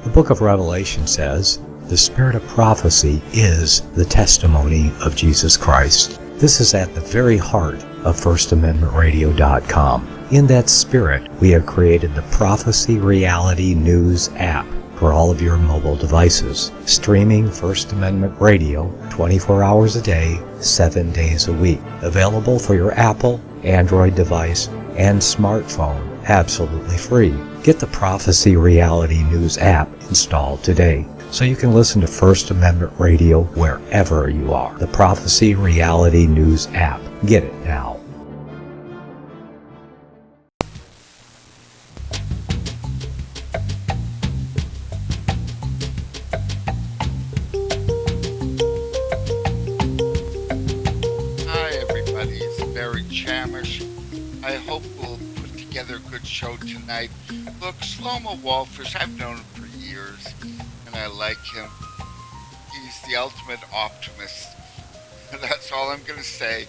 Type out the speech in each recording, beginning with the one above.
The book of Revelation says, "The spirit of prophecy is the testimony of Jesus Christ." This is at the very heart of FirstAmendmentRadio.com. In that spirit, we have created the Prophecy Reality News app for all of your mobile devices, streaming First Amendment Radio 24 hours a day, 7 days a week. Available for your Apple, Android device, and smartphone, absolutely free. Get the Prophecy Reality News app installed today, so you can listen to First Amendment Radio wherever you are. The Prophecy Reality News app. Get it now. Hi everybody, it's Barry Chamish. I hope we'll put together a good show tonight. Look, Shlomo Walfish, I've known him for years, and I like him. He's the ultimate optimist. That's all I'm going to say.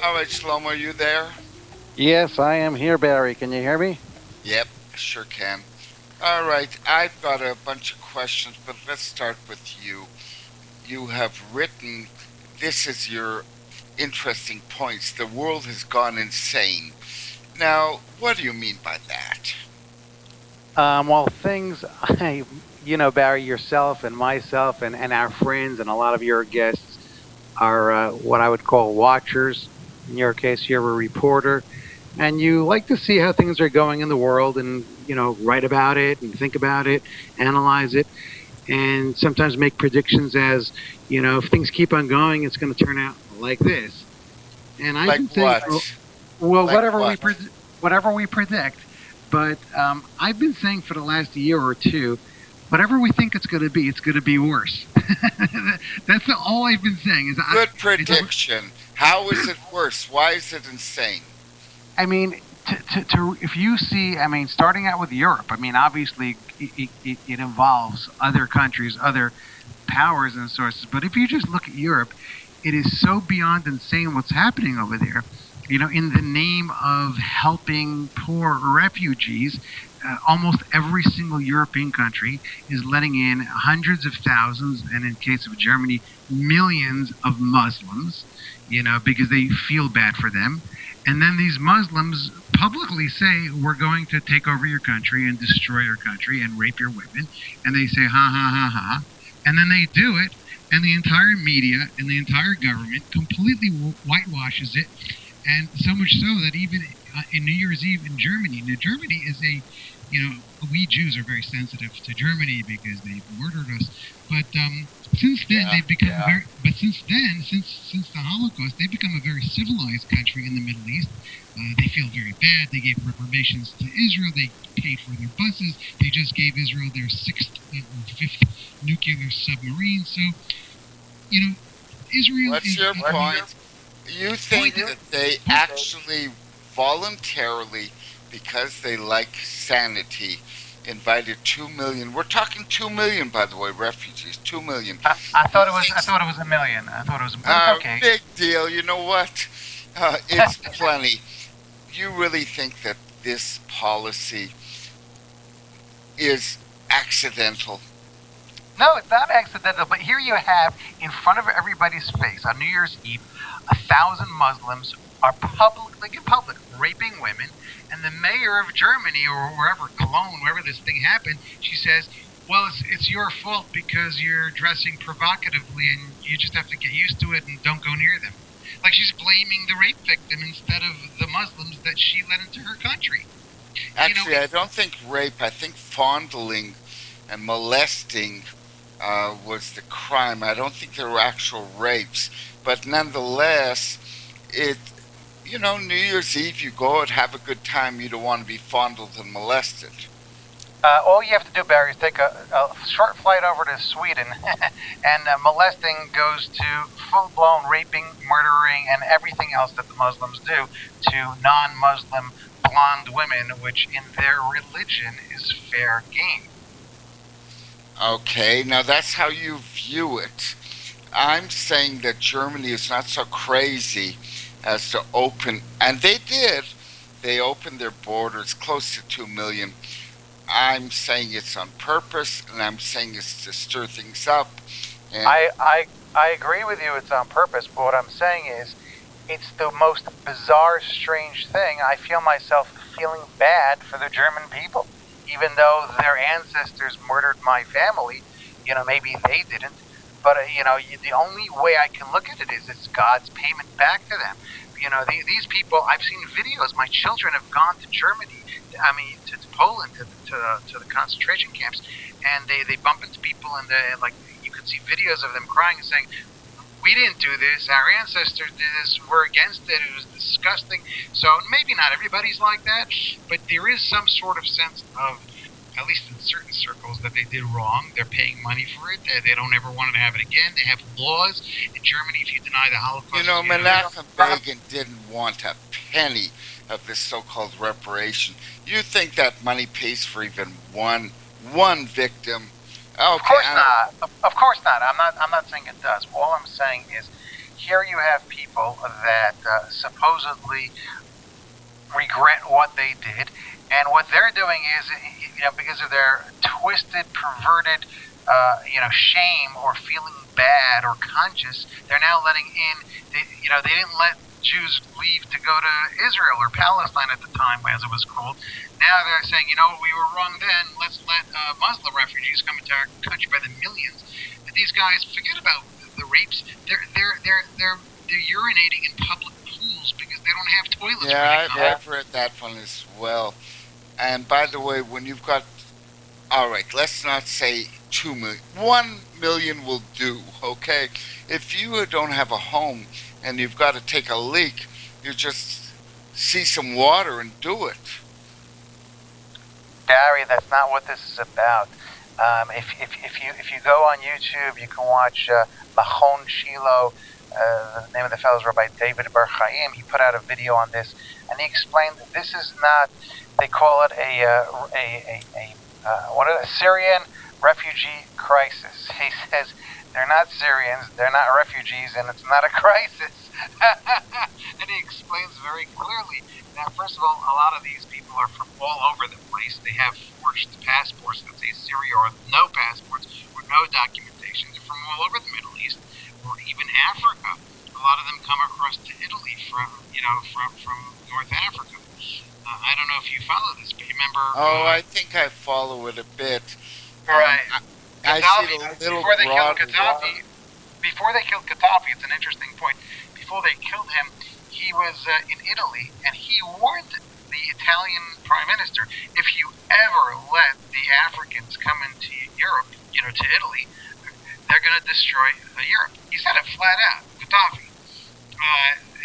All right, Shlomo, are you there? Yes, I am here, Barry. Can you hear me? Yep, sure can. All right, I've got a bunch of questions, but let's start with you. You have written, this is your interesting points. The world has gone insane. Now, what do you mean by that? Well, Barry, yourself and myself and our friends and a lot of your guests are what I would call watchers. In your case, you're a reporter, and you like to see how things are going in the world and, write about it and think about it, analyze it, and sometimes make predictions as, if things keep on going, it's going to turn out like this. And I've been saying, whatever we predict. But I've been saying for the last year or two, whatever we think it's going to be worse. That's all I've been saying. Good prediction. How is it worse? Why is it insane? I mean, if you see, starting out with Europe, obviously it involves other countries, other powers and sources. But if you just look at Europe, it is so beyond insane what's happening over there. In the name of helping poor refugees, almost every single European country is letting in hundreds of thousands, and in case of Germany, millions of Muslims, because they feel bad for them. And then these Muslims publicly say, we're going to take over your country and destroy your country and rape your women. And they say, ha, ha, ha, ha. And then they do it, and the entire media and the entire government completely whitewashes it. And so much so that even in New Year's Eve in Germany, now Germany is we Jews are very sensitive to Germany because they've murdered us. But since then, they've become since the Holocaust, they've become a very civilized country in the Middle East. They feel very bad. They gave reparations to Israel. They paid for their buses. They just gave Israel their 6th or 5th nuclear submarine. So, Israel. What's your point? You think that they actually voluntarily, because they like sanity, invited 2 million. We're talking 2 million, by the way, refugees. 2 million. I thought it was a million. Okay. Big deal. You know what? It's plenty. You really think that this policy is accidental? No, it's not accidental. But here you have, in front of everybody's face, on New Year's Eve, 1,000 Muslims are in public, raping women, and the mayor of Germany, or wherever, Cologne, wherever this thing happened, she says, well, it's your fault because you're dressing provocatively and you just have to get used to it and don't go near them. Like she's blaming the rape victim instead of the Muslims that she let into her country. Actually, I don't think rape, I think fondling and molesting was the crime. I don't think there were actual rapes. But nonetheless, New Year's Eve, you go and have a good time. You don't want to be fondled and molested. All you have to do, Barry, is take a short flight over to Sweden, and molesting goes to full-blown raping, murdering, and everything else that the Muslims do to non-Muslim blonde women, which in their religion is fair game. Okay, now that's how you view it. I'm saying that Germany is not so crazy as to open, and they did. They opened their borders close to 2 million. I'm saying it's on purpose, and I'm saying it's to stir things up. And I agree with you. It's on purpose, but what I'm saying is, it's the most bizarre, strange thing. I feel myself feeling bad for the German people, even though their ancestors murdered my family. Maybe they didn't, but the only way I can look at it is it's God's payment back to them. These people. I've seen videos. My children have gone to Germany. To Poland, to the concentration camps, and they bump into people, and you could see videos of them crying and saying, "We didn't do this. Our ancestors did this. We're against it. It was disgusting." So maybe not everybody's like that, but there is some sort of sense of, at least in certain circles, that they did wrong. They're paying money for it. They don't ever want to have it again. They have laws in Germany. If you deny the Holocaust, Menachem Begin didn't want a penny of this so-called reparation. You think that money pays for even one victim? Okay, of course not. Of course not. I'm not saying it does. All I'm saying is, here you have people that supposedly regret what they did, and what they're doing is, because of their twisted, perverted, shame or feeling bad or conscious, they're now letting in. They didn't let Jews leave to go to Israel or Palestine at the time, as it was called. Now they're saying, we were wrong then. Let's let Muslim refugees come into our country by the millions. And these guys, forget about the rapes. They're urinating in public pools because they don't have toilets. Yeah, I've read that one as well. And by the way, when you've got, all right, let's not say 2 million. 1 million will do. Okay, if you don't have a home and you've got to take a leak, you just see some water and do it. Barry, that's not what this is about. If you go on YouTube, you can watch Machon Shiloh. The name of the fellow is Rabbi David Bar Chaim. He put out a video on this, and he explained that this is not. They call it a Syrian refugee crisis. He says they're not Syrians, they're not refugees, and it's not a crisis. And he explains very clearly that, first of all, a lot of these people are from all over the place. They have forged passports that say Syria, or no passports, or no documentation. They're from all over the Middle East, or even Africa. A lot of them come across to Italy from North Africa. I don't know if you follow this, but you remember... I think I follow it a bit. Right. I see the little Before they killed Gaddafi, it's an interesting point. Before they killed him, he was in Italy, and he warned the Italian prime minister, if you ever let the Africans come into Europe, to Italy, they're going to destroy Europe. He said it flat out, Gaddafi.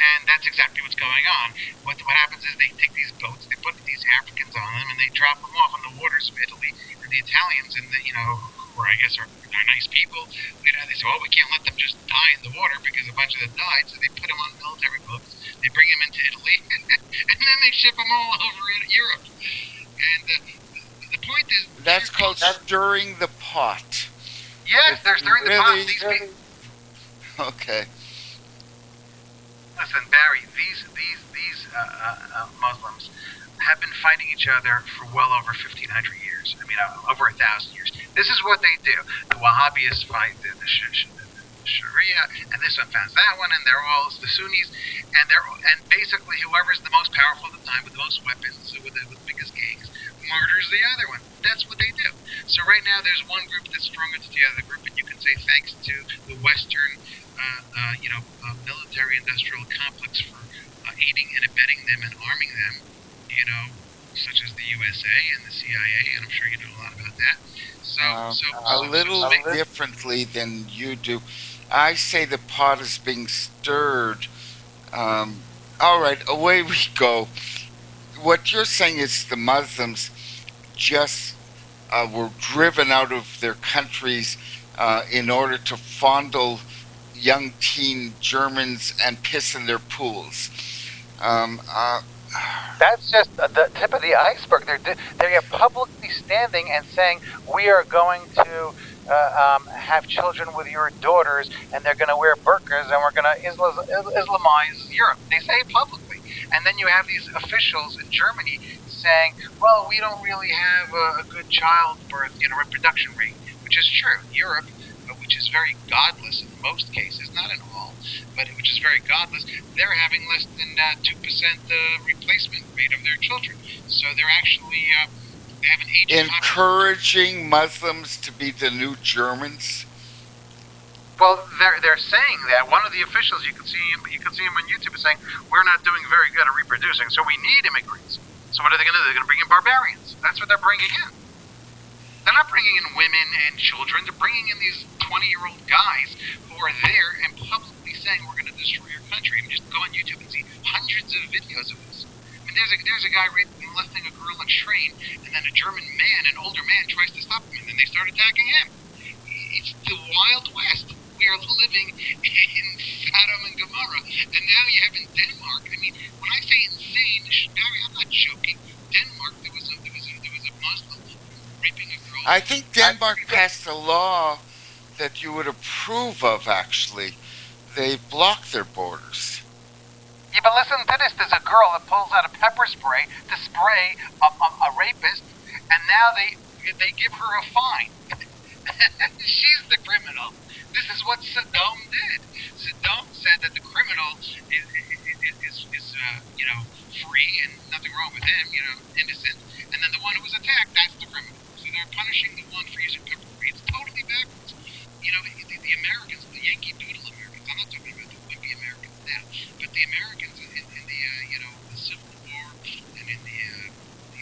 And that's exactly what's going on. What happens is they take these boats, they put these Africans on them, and they drop them off on the waters of Italy. And the Italians, and who I guess are nice people, they say, we can't let them just die in the water because a bunch of them died. So they put them on military boats, they bring them into Italy, and then they ship them all over Europe. And the point is, that's called stirring the pot. Yes, they're stirring the pot. These people. Okay. Listen, Barry, these Muslims have been fighting each other for well over 1,500 years. Over 1,000 years. This is what they do. The Wahhabis fight the Sharia, and this one finds that one, and they're all the Sunnis, and basically whoever's the most powerful at the time with the most weapons, with the biggest gangs, murders the other one. That's what they do. So right now, there's one group that's stronger than the other group, and you can say thanks to the Western military-industrial complex for aiding and abetting them and arming them, such as the USA and the CIA, and I'm sure you know a lot about that. A little differently than you do. I say the pot is being stirred. All right, away we go. What you're saying is the Muslims just were driven out of their countries in order to fondle young teen Germans and piss in their pools. That's just the tip of the iceberg. They're publicly standing and saying, we are going to have children with your daughters, and they're going to wear burqas, and we're going to Islamize Europe. They say it publicly. And then you have these officials in Germany saying, well, we don't really have a good childbirth, reproduction rate, which is true. Europe, which is very godless in most cases, not in all, but which is very godless, they're having less than 2% replacement rate of their children. So they're actually they have an aging encouraging Muslims to be the new Germans. Well, they're saying that. One of the officials, you can see him on YouTube, is saying we're not doing very good at reproducing, so we need immigrants. So what are they going to do? They're going to bring in barbarians. That's what they're bringing in. They're not bringing in women and children. They're bringing in these 20-year-old guys who are there and publicly saying we're going to destroy your country. I mean, just go on YouTube and see hundreds of videos of this. I mean, there's a guy molesting a girl on a train, and then a German man, an older man, tries to stop him, and then they start attacking him. It's the Wild West. We are living in Sodom and Gomorrah, and now you have in Denmark. I mean, when I say insane, Barry, I'm not joking. Denmark, there was a Muslim raping a girl. I think Denmark passed a law that you would approve of. Actually, they blocked their borders. Yeah, but listen to this. There's a girl that pulls out a pepper spray to spray a rapist, and now they give her a fine. She's the criminal. This is what Saddam did. Saddam said that the criminal is free and nothing wrong with him, innocent. And then the one who was attacked, that's the criminal. So they're punishing the one for using pepper spray. It's totally backwards. The Americans, the Yankee Doodle Americans, I'm not talking about the wimpy Americans now, but the Americans in the Civil War and in the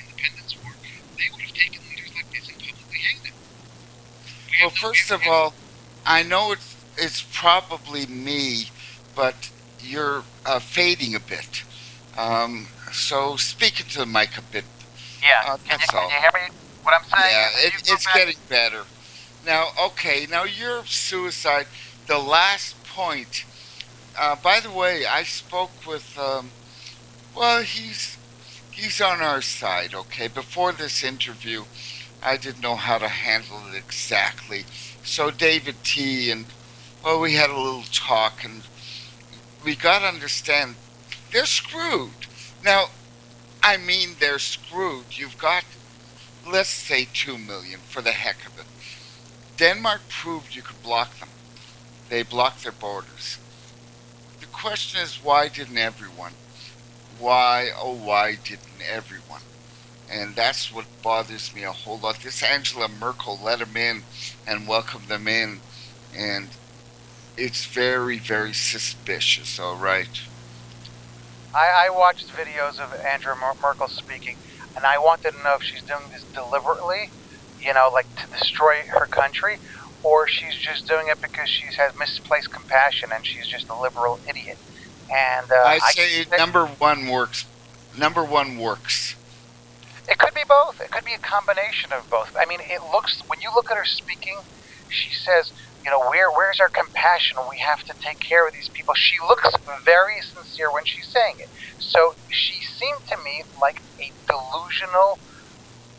Independence War, they would have taken leaders like this and publicly hanged them. Well, first of all, I know it's probably me, but you're fading a bit. So speak into the mic a bit. Yeah, that's all. Can you hear me? What I'm saying? Yeah, it's getting better. Now, your suicide, the last point. By the way, I spoke with, he's on our side, okay? Before this interview, I didn't know how to handle it exactly. So David T. and, we had a little talk, and we got to understand, they're screwed. Now, I mean they're screwed. You've got, let's say, 2 million for the heck of it. Denmark proved you could block them. They blocked their borders. The question is, why didn't everyone? Why didn't everyone? And that's what bothers me a whole lot. This Angela Merkel let them in and welcomed them in, and it's very, very suspicious, all right? I watched videos of Angela Merkel speaking, and I wanted to know if she's doing this deliberately, like to destroy her country, or she's just doing it because she has misplaced compassion and she's just a liberal idiot. And I say number one works. Number one works. It could be both. It could be a combination of both. I mean, when you look at her speaking, she says, where's our compassion? We have to take care of these people. She looks very sincere when she's saying it. So she seemed to me like a delusional,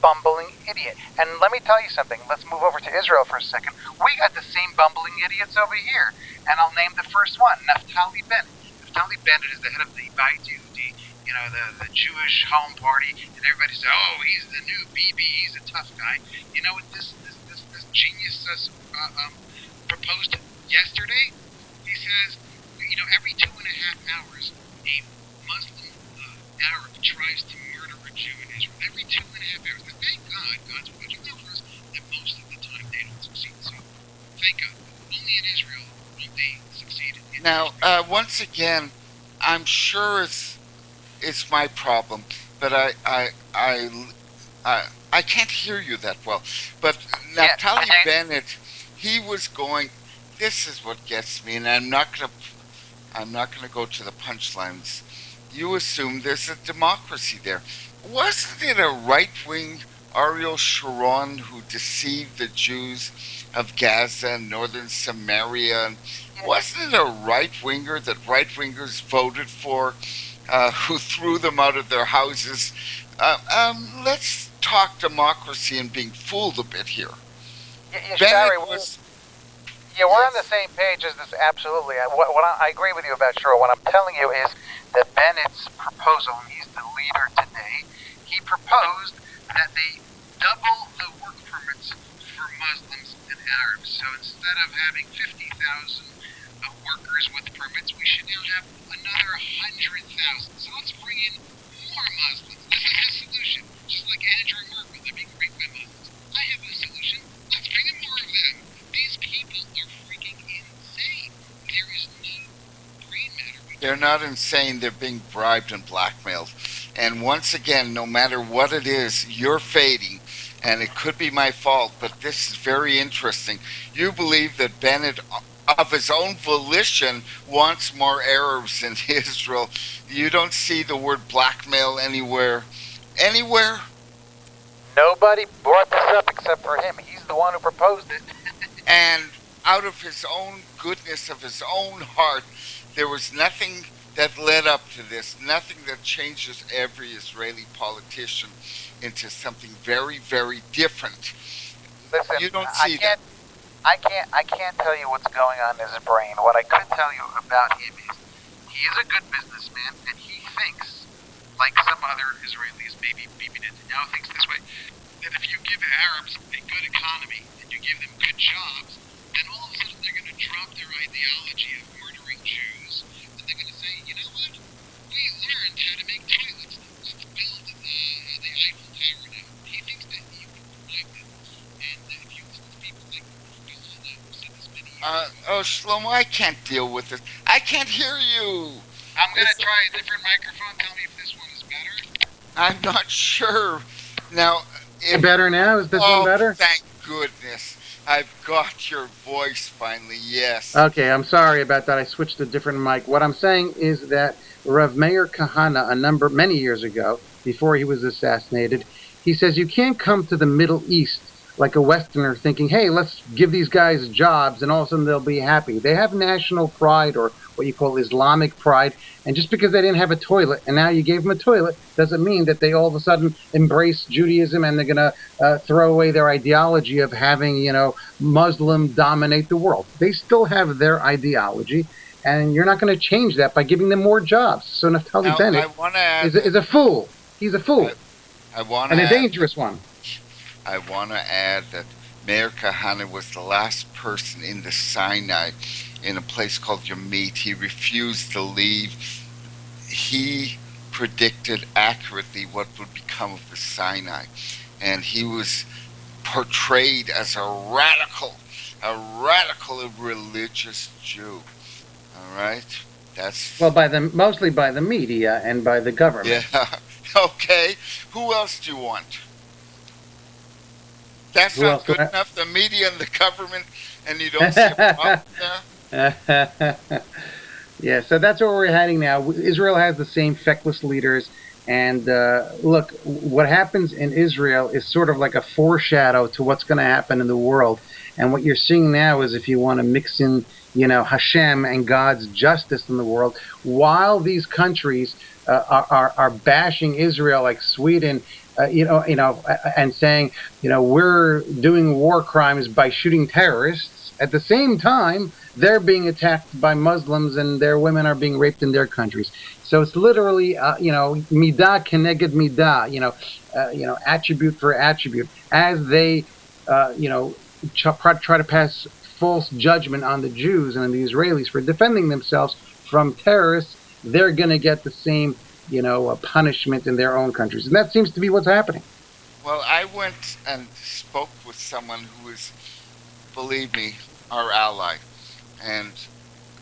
bumbling idiot. And let me tell you something. Let's move over to Israel for a second. We got the same bumbling idiots over here. And I'll name the first one, Naftali Bennett. Naftali Bennett is the head of the Beit Yehudi, the Jewish home party, and everybody says, oh, he's the new Bibi, he's a tough guy. You know what this genius proposed yesterday? He says, every 2.5 hours, a Muslim Arab tries to murder a Jew in Israel. Every 2.5 hours. Now, thank God, God's watching out for us, that most of the time they don't succeed. So, thank God. Only in Israel won't they succeed. Now, once again, I'm sure it's my problem, but I can't hear you that well. But Naftali Bennett, he was going. This is what gets me, and I'm not gonna go to the punchlines. You assume there's a democracy there. Wasn't it a right-wing Ariel Sharon who deceived the Jews of Gaza and northern Samaria? Wasn't it a right-winger that right-wingers voted for, who threw them out of their houses? Let's talk democracy and being fooled a bit here. Barry, we're on the same page as this, absolutely. I agree with you about Sharon. What I'm telling you is that Bennett's proposal, and he's the leader today, he proposed that they double the work permits for Muslims and Arabs. So instead of having 50,000 workers with permits, we should now have another 100,000. So let's bring in more Muslims. This is his solution. Just like Andrew Merkel, they're being raped by Muslims. I have a solution. Let's bring in more of them. These people are freaking insane. There is no brain matter. They're not insane. They're being bribed and blackmailed. And once again, no matter what it is, you're fading. And it could be my fault, but this is very interesting. You believe that Bennett, of his own volition, wants more Arabs in Israel. You don't see the word blackmail anywhere. Anywhere? Nobody brought this up except for him. He's the one who proposed it. And out of his own goodness, of his own heart, there was nothing that led up to this, nothing that changes every Israeli politician into something very, very different. Listen, you don't see that. I can't tell you what's going on in his brain. What I could tell you about him is he is a good businessman, and he thinks, like some other Israelis, maybe Bibi Netanyahu thinks this way, that if you give Arabs a good economy and you give them good jobs, then all of a sudden they're going to drop their ideology of murdering Jews, and they're going to say, you know what? We learned how to make toilets. Let's build the Eiffel Tower now. He thinks that you can provide them. And if you listen to people like Bill who said this many years Shlomo, I can't deal with this. I can't hear you. I'm going to try a different microphone. Tell me if this one is better. I'm not sure. Now, Better now? Is this one better? Thank goodness. I've got your voice finally, yes. Okay, I'm sorry about that. I switched to a different mic. What I'm saying is that Rav Meir Kahana, many years ago, before he was assassinated, he says you can't come to the Middle East like a Westerner thinking, hey, let's give these guys jobs and all of a sudden they'll be happy. They have national pride, or what you call Islamic pride, and just because they didn't have a toilet and now you gave them a toilet doesn't mean that they all of a sudden embrace Judaism and they're going to throw away their ideology of having, Muslim dominate the world. They still have their ideology, and you're not going to change that by giving them more jobs. So Naftali Bennett is a fool. He's a fool. And a dangerous one. I want to add that Meir Kahane was the last person in the Sinai in a place called Yamit. He refused to leave. He predicted accurately what would become of the Sinai. And he was portrayed as a radical religious Jew. All right? That's... Well, mostly by the media and by the government. Yeah. Okay. Who else do you want? That's not good enough, the media and the government, and you don't see a problem there? Yeah, so that's where we're heading now. Israel has the same feckless leaders, and look, what happens in Israel is sort of like a foreshadow to what's going to happen in the world. And what you're seeing now is, if you want to mix in, Hashem and God's justice in the world, while these countries are bashing Israel, like Sweden, and saying, we're doing war crimes by shooting terrorists. At the same time, they're being attacked by Muslims and their women are being raped in their countries. So it's literally, midah keneged midah, attribute for attribute. As they, try to pass false judgment on the Jews and the Israelis for defending themselves from terrorists, they're going to get the same a punishment in their own countries. And that seems to be what's happening. Well, I went and spoke with someone who is, believe me, our ally. And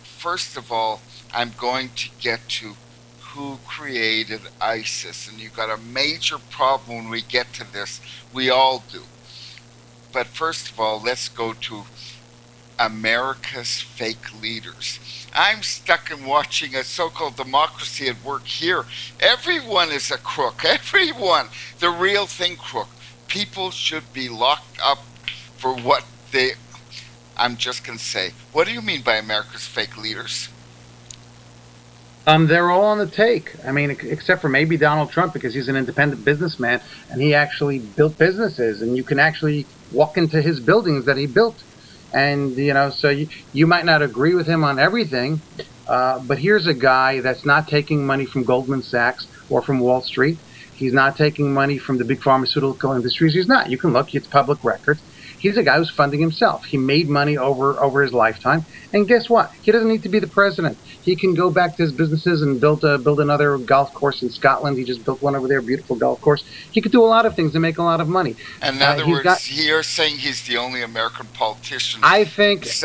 first of all, I'm going to get to who created ISIS. And you've got a major problem when we get to this. We all do. But first of all, let's go to America's fake leaders. I'm stuck in watching a so-called democracy at work here. Everyone is a crook. Everyone. The real thing crook. People should be locked up for what they... I'm just going to say, what do you mean by America's fake leaders? They're all on the take. I mean, except for maybe Donald Trump, because he's an independent businessman and he actually built businesses, and you can actually walk into his buildings that he built. And, so you might not agree with him on everything, but here's a guy that's not taking money from Goldman Sachs or from Wall Street. He's not taking money from the big pharmaceutical industries. He's not. You can look. It's public records. He's a guy who's funding himself. He made money over his lifetime. And guess what? He doesn't need to be the president. He can go back to his businesses and build another golf course in Scotland. He just built one over there, beautiful golf course. He could do a lot of things and make a lot of money. In other words, you're saying he's the only American politician. I think is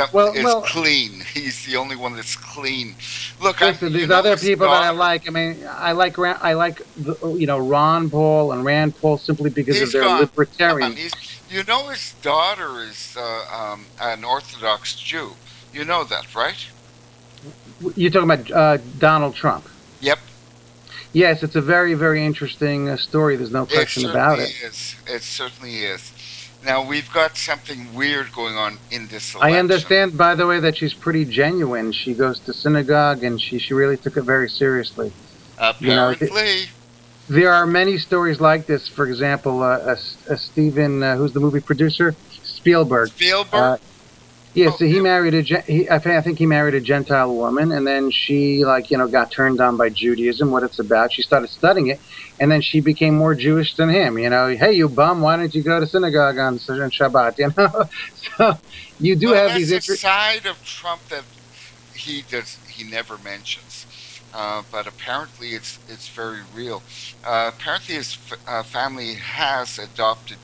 clean. He's the only one that's clean. Look, listen, there's other people that I like. I mean, I like Ron Paul and Rand Paul simply because they're libertarian. You know his daughter is an Orthodox Jew. You know that, right? You're talking about Donald Trump. Yep. Yes, it's a very, very interesting story. There's no question about it. It certainly is. Now, we've got something weird going on in this election. I understand, by the way, that she's pretty genuine. She goes to synagogue, and she really took it very seriously. Apparently. There are many stories like this. For example, Steven, who's the movie producer? Spielberg. So he married I think he married a Gentile woman, and then she got turned on by Judaism, what it's about. She started studying it, and then she became more Jewish than him. Hey, you bum, why don't you go to synagogue on Shabbat? So you do have these. That's a side of Trump that he never mentions. But apparently it's very real. Apparently his family has adopted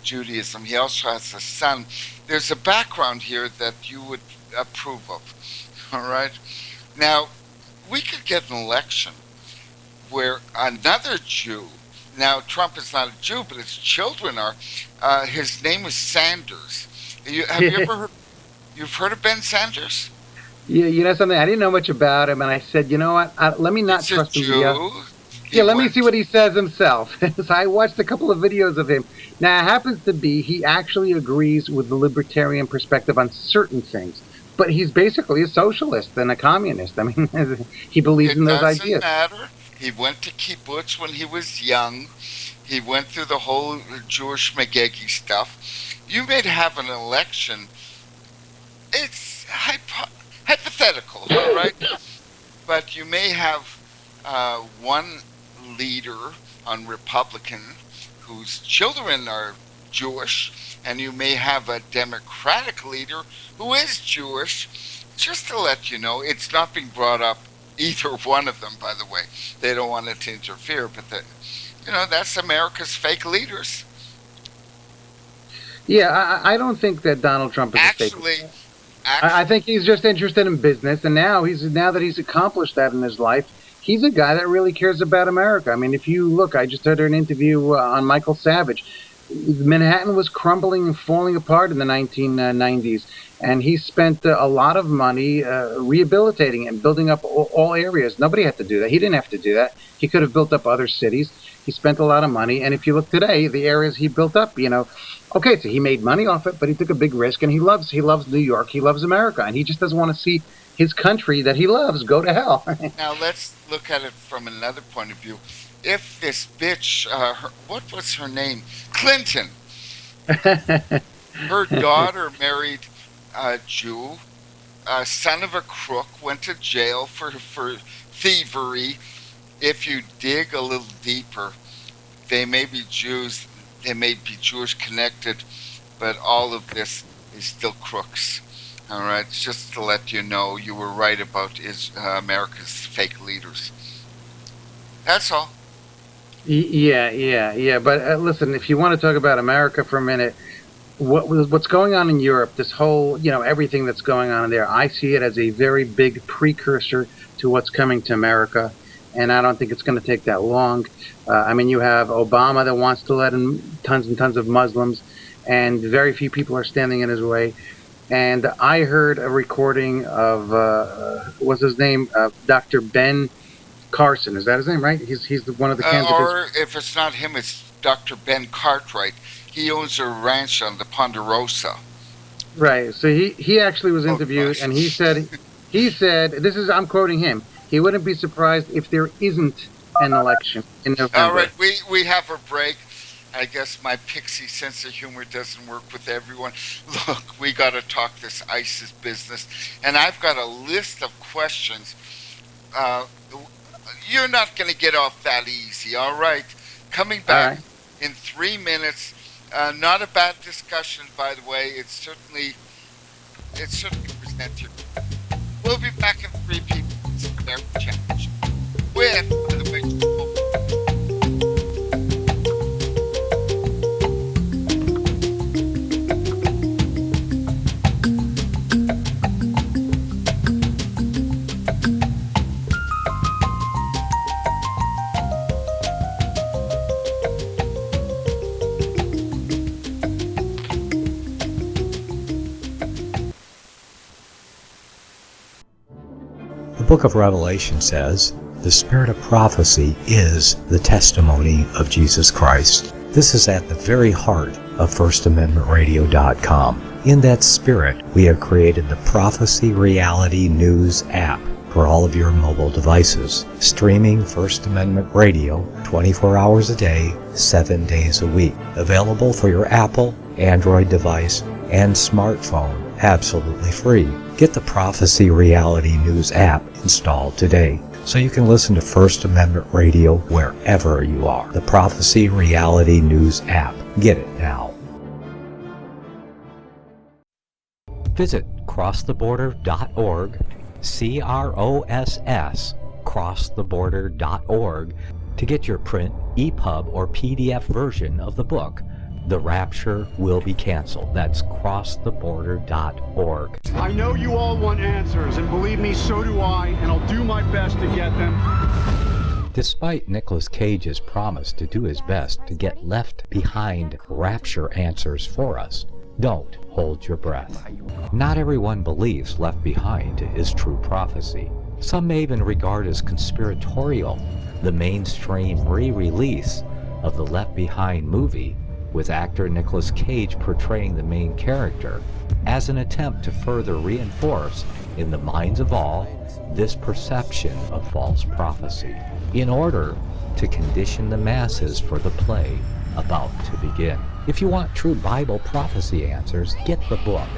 Judaism. He also has a son. There's a background here that you would approve of. All right? Now, we could get an election where another Jew, now Trump is not a Jew, but his children are, his name is Sanders. You've heard of Ben Sanders? Yeah, you know something? I didn't know much about him, and I said, you know what? Let me not trust him. Let me see what he says himself. So I watched a couple of videos of him. Now, it happens to be he actually agrees with the libertarian perspective on certain things, but he's basically a socialist and a communist. I mean, he believes in those ideas. It doesn't matter. He went to kibbutz when he was young. He went through the whole Jewish Megegi stuff. You may have an election. It's hypothetical, all right? But you may have one leader on Republican whose children are Jewish, and you may have a Democratic leader who is Jewish. Just to let you know, it's not being brought up, either one of them, by the way. They don't want it to interfere, but that's America's fake leaders. Yeah, I don't think that Donald Trump is a fake leader. I think he's just interested in business, and now that he's accomplished that in his life, he's a guy that really cares about America. I mean, if you look, I just heard an interview on Michael Savage. Manhattan was crumbling and falling apart in the 1990s, and he spent a lot of money rehabilitating and building up all areas. Nobody had to do that. He didn't have to do that. He could have built up other cities. He spent a lot of money, and if you look today, the areas he built up, okay, so he made money off it, but he took a big risk, and he loves New York, he loves America, and he just doesn't want to see his country that he loves go to hell. Now let's look at it from another point of view. If this bitch, what was her name? Clinton. Her daughter married a Jew, son of a crook, went to jail for thievery. If you dig a little deeper, they may be Jews, they may be Jewish connected, but all of this is still crooks. All right, just to let you know, you were right about America's fake leaders. That's all. Yeah. But listen, if you want to talk about America for a minute, what's going on in Europe, this whole, everything that's going on in there, I see it as a very big precursor to what's coming to America. And I don't think it's going to take that long. You have Obama that wants to let in tons and tons of Muslims, and very few people are standing in his way. And I heard a recording of, what's his name? Dr. Ben Carson. Is that his name, right? He's one of the candidates. Or if it's not him, it's Dr. Ben Cartwright. He owns a ranch on the Ponderosa. Right. So he actually was interviewed, and he said, I'm quoting him, he wouldn't be surprised if there isn't an election in November. All right, we have a break. I guess my pixie sense of humor doesn't work with everyone. Look, we got to talk this ISIS business. And I've got a list of questions. You're not going to get off that easy, all right? Coming back right. in 3 minutes. Not a bad discussion, by the way. It certainly presents your. We'll be back in 3 people. It's very challenging. With, by the way, The book of Revelation says, "The spirit of prophecy is the testimony of Jesus Christ." This is at the very heart of FirstAmendmentRadio.com. In that spirit, we have created the Prophecy Reality News app for all of your mobile devices, streaming First Amendment Radio 24 hours a day, 7 days a week. Available for your Apple, Android device, and smartphone, absolutely free. Get the Prophecy Reality News app installed today so you can listen to First Amendment Radio wherever you are. The Prophecy Reality News app. Get it now. Visit crosstheborder.org, CROSS, crosstheborder.org, to get your print, EPUB, or PDF version of the book, The Rapture Will Be Canceled. That's crosstheborder.org. I know you all want answers, and believe me, so do I, and I'll do my best to get them. Despite Nicolas Cage's promise to do his best to get left behind rapture answers for us, don't hold your breath. Not everyone believes Left Behind is true prophecy. Some may even regard as conspiratorial the mainstream re-release of the Left Behind movie with actor Nicolas Cage portraying the main character as an attempt to further reinforce in the minds of all this perception of false prophecy in order to condition the masses for the play about to begin. If you want true Bible prophecy answers, get the book,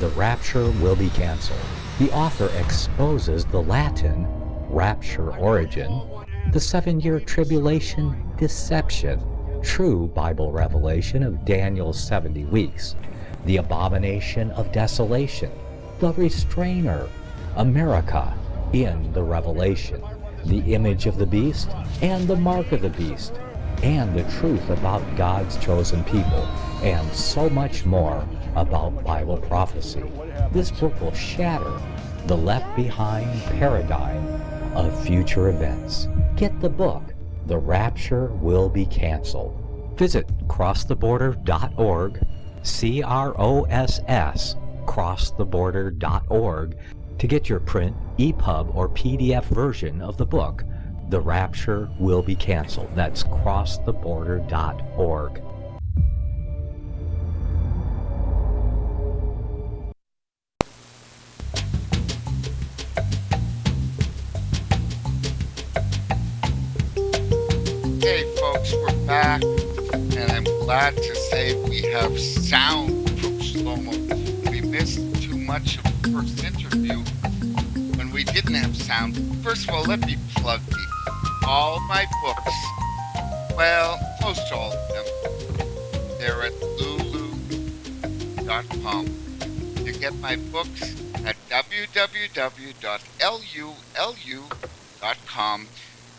The Rapture Will Be Canceled. The author exposes the Latin rapture origin, the 7-year tribulation deception, true Bible revelation of Daniel's 70 weeks, the abomination of desolation, the restrainer, America in the Revelation, the image of the beast and the mark of the beast, and the truth about God's chosen people, and so much more about Bible prophecy. This book will shatter the Left Behind paradigm of future events. Get the book, The Rapture Will Be Canceled. Visit crosstheborder.org, CROSS, crosstheborder.org, to get your print, EPUB, or PDF version of the book, The Rapture Will Be Canceled. That's crosstheborder.org. hey folks, we're back, and I'm glad to say we have sound from Shlomo. We missed too much of the first interview when we didn't have sound. First of all, let me plug all my books. Well, most all of them. They're at lulu.com. You get my books at www.lulu.com.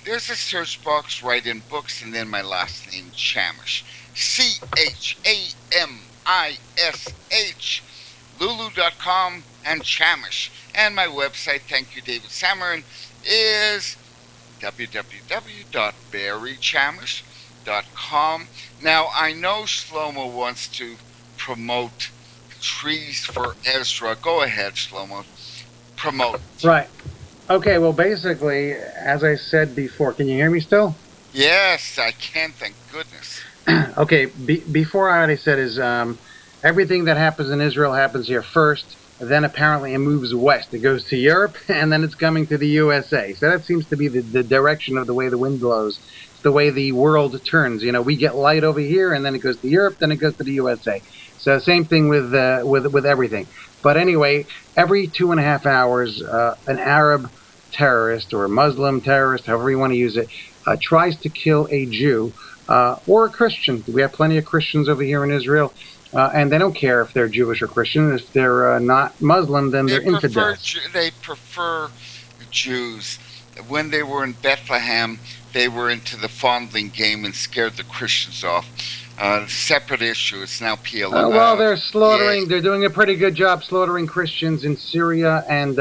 There's a search box right in books, and then my last name, Chamish. Chamish. Lulu.com and Chamish. And my website, thank you, David Samarin, is www.barrychamish.com. Now, I know Shlomo wants to promote Trees for Ezra. Go ahead, Shlomo. Promote. Right. Okay, well, basically, as I said before, can you hear me still? Yes, I can, thank goodness. Okay, before I already said is everything that happens in Israel happens here first, then apparently it moves west. It goes to Europe, and then it's coming to the USA. So that seems to be the direction of the way the wind blows. It's the way the world turns. You know, we get light over here, and then it goes to Europe, then it goes to the USA. So same thing with everything. But anyway, every 2.5 hours, an Arab terrorist or a Muslim terrorist, however you want to use it, tries to kill a Jew or a Christian. We have plenty of Christians over here in Israel, and they don't care if they're Jewish or Christian. If they're not Muslim, then they're infidels. They prefer Jews. When they were in Bethlehem, they were into the fondling game and scared the Christians off. Separate issue. It's now PLO. Well, they're slaughtering. They're doing a pretty good job slaughtering Christians in Syria, and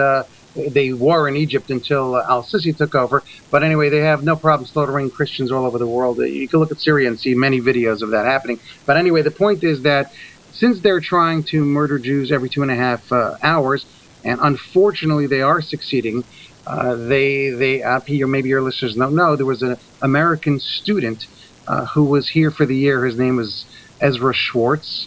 they were in Egypt until al-Sisi took over. But anyway, they have no problem slaughtering Christians all over the world. You can look at Syria and see many videos of that happening. But anyway, the point is that since they're trying to murder Jews every 2.5 hours, and unfortunately they are succeeding, maybe your listeners don't know, there was an American student who was here for the year. His name was Ezra Schwartz,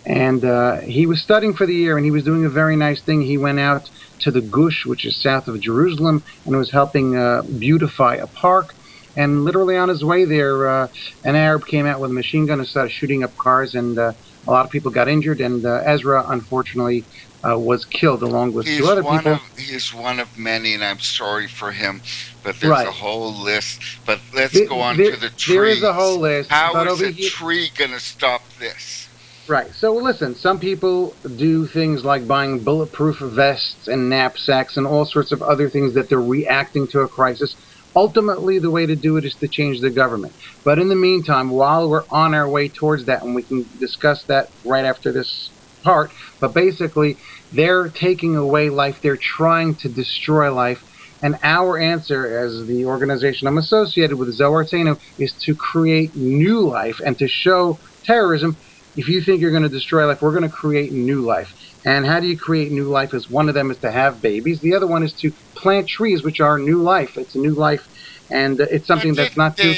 and he was studying for the year, and he was doing a very nice thing. He went out to the Gush, which is south of Jerusalem, and was helping beautify a park. And literally on his way there, an Arab came out with a machine gun and started shooting up cars, and a lot of people got injured, and Ezra, unfortunately, was killed along with two other people. He's one of many, and I'm sorry for him, but there's a whole list. But let's go on to the trees. There is a whole list. How is a tree going to stop this? Right. So listen, some people do things like buying bulletproof vests and knapsacks and all sorts of other things that they're reacting to a crisis. Ultimately, the way to do it is to change the government. But in the meantime, while we're on our way towards that, and we can discuss that right after this part, but basically, they're taking away life. They're trying to destroy life. And our answer, as the organization I'm associated with, Zohar Tzenu, is to create new life and to show terrorism. If you think you're going to destroy life, we're going to create new life. And how do you create new life? Is one of them is to have babies. The other one is to plant trees, which are new life. It's a new life, and it's something that's not too...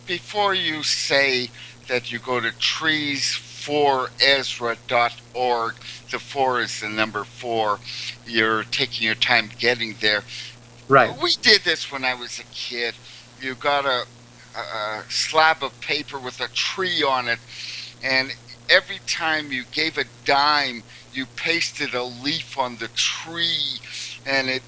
Before you say that you go to trees4ezra.org, the 4 is the number 4. You're taking your time getting there. Right. We did this when I was a kid. You got a slab of paper with a tree on it, and every time you gave a dime, you pasted a leaf on the tree, and it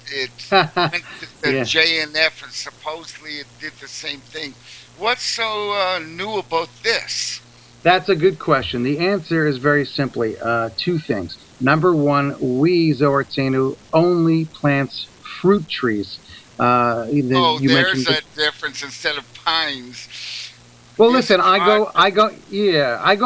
went to the JNF, and supposedly it did the same thing. What's so new about this? That's a good question. The answer is very simply two things. Number one, we, Zohar Tzenu, only plants fruit trees. There's a difference. Instead of pines. Well, listen, I go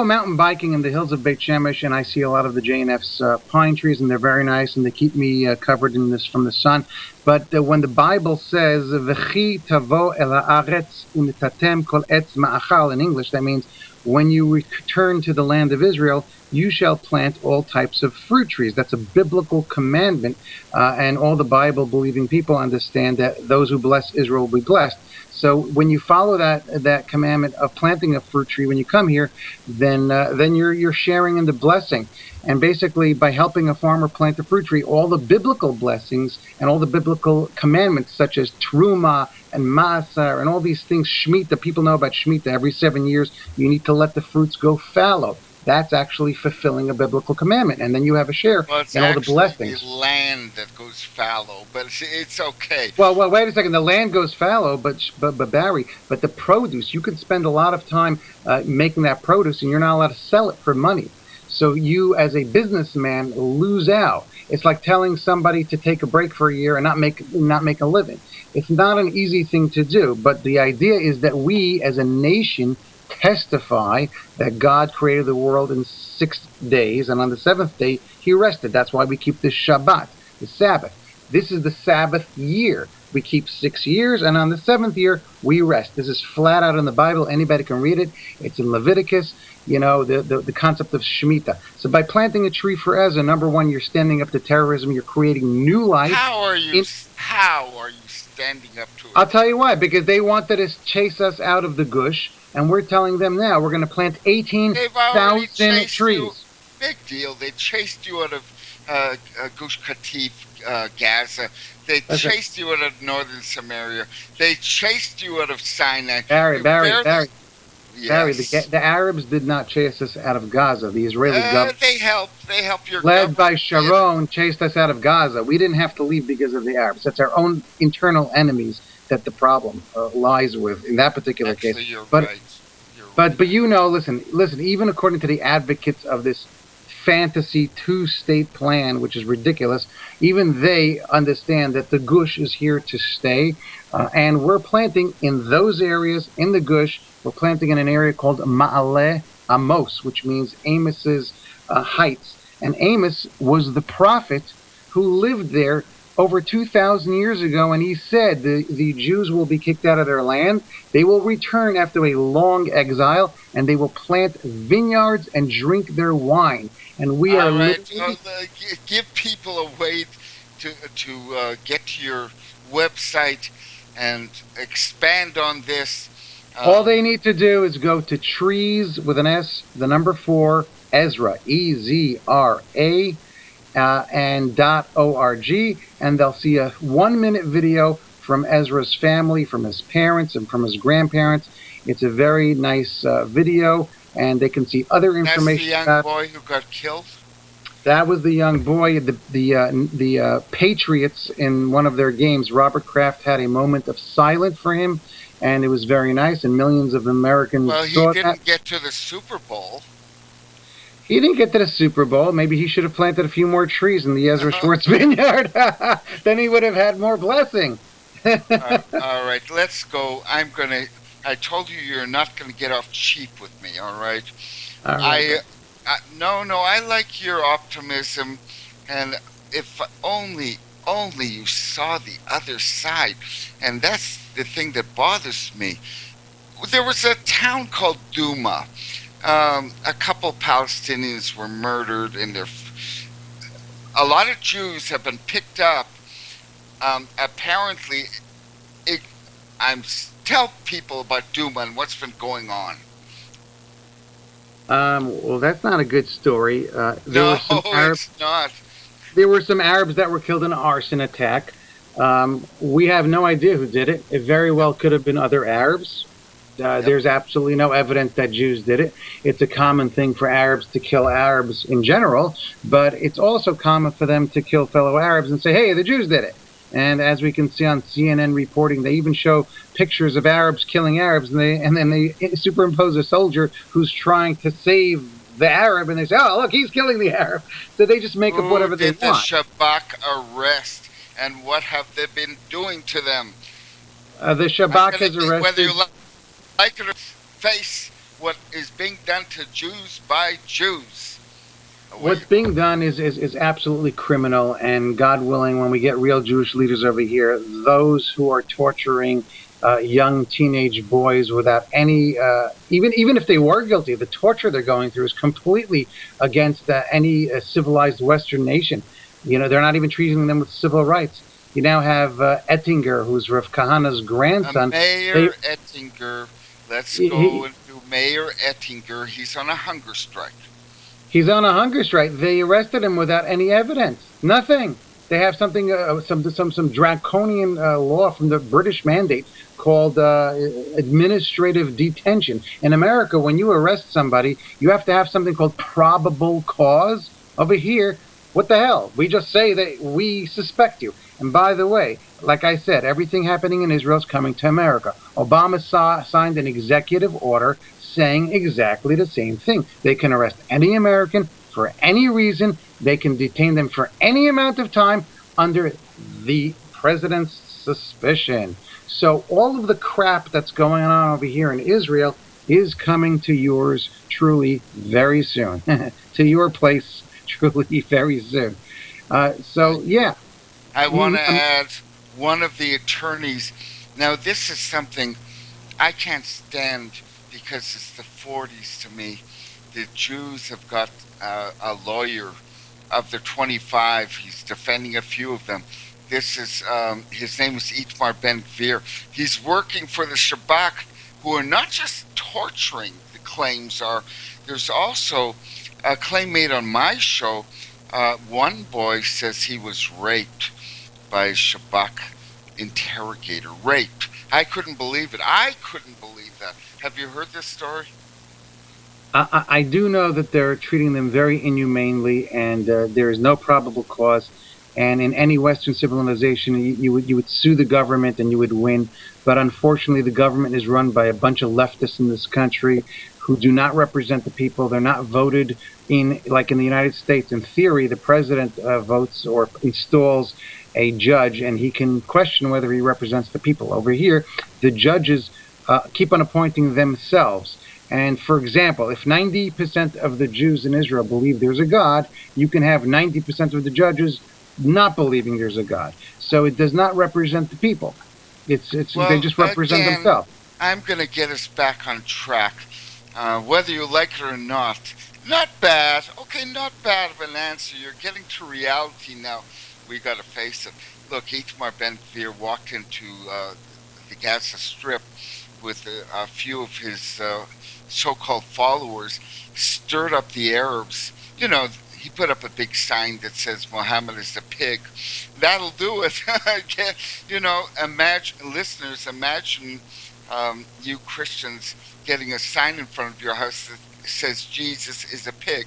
mountain biking in the hills of Beit Chamish, and I see a lot of the JNF's pine trees, and they're very nice, and they keep me covered in this from the sun. But when the Bible says "V'chi tavo el haaretz umitatem kol etz ma'achal" in English, that means when you return to the land of Israel, you shall plant all types of fruit trees. That's a biblical commandment, and all the Bible-believing people understand that those who bless Israel will be blessed. So when you follow that commandment of planting a fruit tree when you come here, then you're sharing in the blessing. And basically, by helping a farmer plant a fruit tree, all the biblical blessings and all the biblical commandments, such as Truma and Masar and all these things, Shemitah, people know about Shemitah. Every 7 years, you need to let the fruits go fallow. That's actually fulfilling a biblical commandment, and then you have a share in all the blessings. It's the land that goes fallow, but it's okay. Well, wait a second. The land goes fallow, but Barry, but the produce, you can spend a lot of time making that produce, and you're not allowed to sell it for money. So you, as a businessman, lose out. It's like telling somebody to take a break for a year and not make a living. It's not an easy thing to do, but the idea is that we, as a nation, testify that God created the world in 6 days, and on the 7th day he rested. That's why we keep the Shabbat, the Sabbath. This is the Sabbath year. We keep 6 years, and on the 7th year we rest. This is flat out in the Bible. Anybody can read it. It's in Leviticus. You know, the concept of Shemitah. So by planting a tree for Ezra, number one, you're standing up to terrorism. You're creating new life. How are you standing up to it? I'll tell you why. Because they wanted to chase us out of the Gush. And we're telling them now we're going to plant 18,000 trees. Big deal. They chased you out of Gush Katif, Gaza. They chased you out of northern Samaria. They chased you out of Sinai. Barry. Yes. Barry, the Arabs did not chase us out of Gaza. The Israeli government. They helped your led by Sharon, chased us out of Gaza. We didn't have to leave because of the Arabs. That's our own internal enemies that the problem lies with in that particular case. You're but right. But listen. Even according to the advocates of this fantasy two-state plan, which is ridiculous, even they understand that the Gush is here to stay, and we're planting in those areas in the Gush. We're planting in an area called Ma'aleh Amos, which means Amos's heights. And Amos was the prophet who lived there over 2,000 years ago, and he said the Jews will be kicked out of their land. They will return after a long exile, and they will plant vineyards and drink their wine. And we are literally... give people a way to get to your website and expand on this. All they need to do is go to trees with an S, the number 4, Ezra, EZRA, and .org, and they'll see a 1-minute video from Ezra's family, from his parents, and from his grandparents. It's a very nice video, and they can see other information. That's the young boy who got killed? That was the young boy. The Patriots, in one of their games, Robert Kraft had a moment of silence for him, and it was very nice, and millions of Americans saw that. Well, he didn't get to the Super Bowl. He didn't get to the Super Bowl. Maybe he should have planted a few more trees in the Ezra Schwartz vineyard. Then he would have had more blessing. All right, let's go. I told you you're not going to get off cheap with me, all right? All right. No, I like your optimism, and if only you saw the other side, and that's the thing that bothers me. There was a town called Duma. A couple Palestinians were murdered, and a lot of Jews have been picked up. Apparently, tell people about Duma and what's been going on. Well, that's not a good story. No, it's not. There were some Arabs that were killed in an arson attack. We have no idea who did it. It very well could have been other Arabs. There's absolutely no evidence that Jews did it. It's a common thing for Arabs to kill Arabs in general, but it's also common for them to kill fellow Arabs and say, hey, the Jews did it. And as we can see on CNN reporting, they even show pictures of Arabs killing Arabs, and then they superimpose a soldier who's trying to save the Arab, and they say, oh, look, he's killing the Arab. So they just make up whatever they want. Did the Shabak arrest, and what have they been doing to them? The Shabak has arrested... Whether you like to face what is being done to Jews by Jews. What's being done is absolutely criminal, and God willing, when we get real Jewish leaders over here, those who are torturing young teenage boys without any, even if they were guilty, the torture they're going through is completely against any civilized Western nation. They're not even treating them with civil rights. You now have Ettinger, who's Rav Kahana's grandson. Mayor Ettinger. Let's go into Mayor Ettinger. He's on a hunger strike. He's on a hunger strike. They arrested him without any evidence. Nothing. They have something, some draconian law from the British mandate called administrative detention. In America, when you arrest somebody, you have to have something called probable cause. Over here, what the hell? We just say that we suspect you. And by the way, like I said, everything happening in Israel is coming to America. Obama signed an executive order saying exactly the same thing. They can arrest any American for any reason. They can detain them for any amount of time under the president's suspicion. So all of the crap that's going on over here in Israel is coming to yours truly very soon. To your place truly very soon. Yeah. I want to add one of the attorneys. Now, this is something I can't stand because it's the 40s to me. The Jews have got a lawyer of the 25. He's defending a few of them. This is his name is Itamar Ben-Gvir. He's working for the Shabak, who are not just torturing, the claims are. There's also a claim made on my show. One boy says he was raped by a Shabak interrogator. Raped. I couldn't believe it. I couldn't believe that. Have you heard this story? I do know that they're treating them very inhumanely, and there is no probable cause. And in any Western civilization, you would sue the government and you would win. But unfortunately, the government is run by a bunch of leftists in this country who do not represent the people. They're not voted in, like in the United States. In theory, the president votes or installs a judge, and he can question whether he represents the people. Over here, the judges keep on appointing themselves. And for example, if 90% of the Jews in Israel believe there's a God, you can have 90% of the judges not believing there's a God. So it does not represent the people. Well, they just represent again, themselves. I'm going to get us back on track, whether you like it or not. Not bad. Okay, not bad of an answer. You're getting to reality now. We got to face it. Look, Itamar Ben-Gvir walked into the Gaza Strip with a few of his so-called followers, stirred up the Arabs. You know, he put up a big sign that says Muhammad is a pig. That'll do it. You know, imagine, listeners, imagine you Christians getting a sign in front of your house that says Jesus is a pig.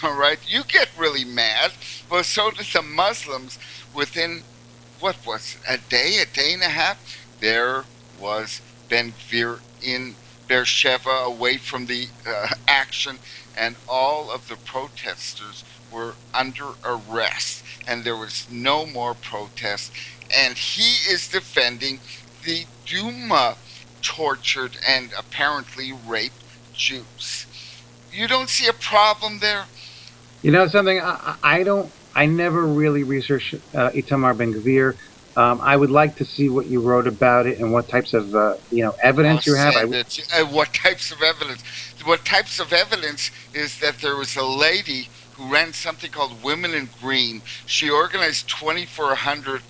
All right? You get really mad. Well, so did the Muslims. Within, what was it, a day and a half? There was Ben-Gvir in Beersheba, away from the action, and all of the protesters were under arrest, and there was no more protest. And he is defending the Duma tortured and apparently raped Jews. You don't see a problem there? You know something? I never really researched Itamar Ben-Gvir. I would like to see what you wrote about it and what types of evidence you have. What types of evidence? What types of evidence is that there was a lady who ran something called Women in Green. She organized 2,400